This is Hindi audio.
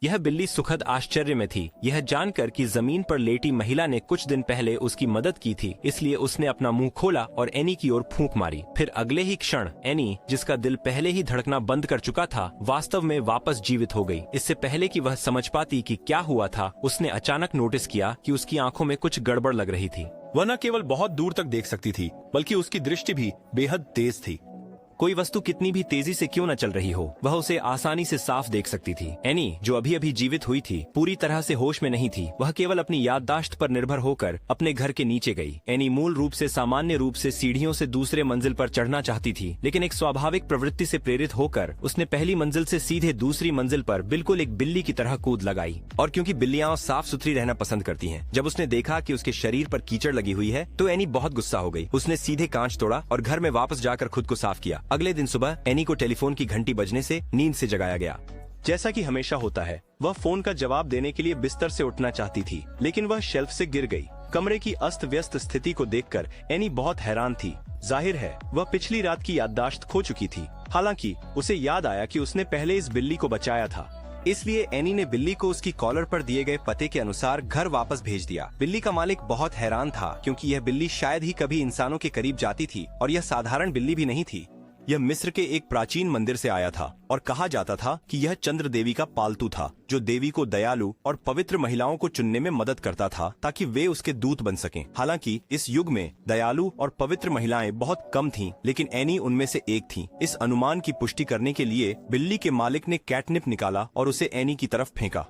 यह बिल्ली सुखद आश्चर्य में थी, यह जानकर कि जमीन पर लेटी महिला ने कुछ दिन पहले उसकी मदद की थी। इसलिए उसने अपना मुंह खोला और एनी की ओर फूंक मारी। फिर अगले ही क्षण एनी, जिसका दिल पहले ही धड़कना बंद कर चुका था, वास्तव में वापस जीवित हो गई। इससे पहले कि वह समझ पाती कि क्या हुआ था, उसने अचानक नोटिस किया कि उसकी आंखों में कुछ गड़बड़ लग रही थी। वह न केवल बहुत दूर तक देख सकती थी, बल्कि उसकी दृष्टि भी बेहद तेज थी। कोई वस्तु कितनी भी तेजी से क्यों न चल रही हो, वह उसे आसानी से साफ देख सकती थी। एनी, जो अभी अभी जीवित हुई थी, पूरी तरह से होश में नहीं थी। वह केवल अपनी याददाश्त पर निर्भर होकर अपने घर के नीचे गई। एनी मूल रूप से सामान्य रूप से सीढ़ियों से दूसरे मंजिल पर चढ़ना चाहती थी, लेकिन एक स्वाभाविक प्रवृत्ति से प्रेरित होकर उसने पहली मंजिल से सीधे दूसरी मंजिल पर बिल्कुल एक बिल्ली की तरह कूद लगाई। और क्योंकि बिल्लियां साफ सुथरी रहना पसंद करती हैं, जब उसने देखा कि उसके शरीर पर कीचड़ लगी हुई है, तो एनी बहुत गुस्सा हो गई। उसने सीधे कांच तोड़ा और घर में वापस जाकर खुद को साफ किया। अगले दिन सुबह एनी को टेलीफोन की घंटी बजने से नींद से जगाया गया। जैसा कि हमेशा होता है, वह फोन का जवाब देने के लिए बिस्तर से उठना चाहती थी, लेकिन वह शेल्फ से गिर गई। कमरे की अस्त व्यस्त स्थिति को देखकर एनी बहुत हैरान थी। जाहिर है वह पिछली रात की याददाश्त खो चुकी थी। हालांकि उसे याद आया कि उसने पहले इस बिल्ली को बचाया था। इसलिए एनी ने बिल्ली को उसकी कॉलर पर दिए गए पते के अनुसार घर वापस भेज दिया। बिल्ली का मालिक बहुत हैरान था, क्योंकि यह बिल्ली शायद ही कभी इंसानों के करीब जाती थी और यह साधारण बिल्ली भी नहीं थी। यह मिस्र के एक प्राचीन मंदिर से आया था और कहा जाता था कि यह चंद्र देवी का पालतू था, जो देवी को दयालु और पवित्र महिलाओं को चुनने में मदद करता था ताकि वे उसके दूत बन सकें। हालांकि इस युग में दयालु और पवित्र महिलाएं बहुत कम थीं, लेकिन एनी उनमें से एक थी। इस अनुमान की पुष्टि करने के लिए बिल्ली के मालिक ने कैटनिप निकाला और उसे एनी की तरफ फेंका।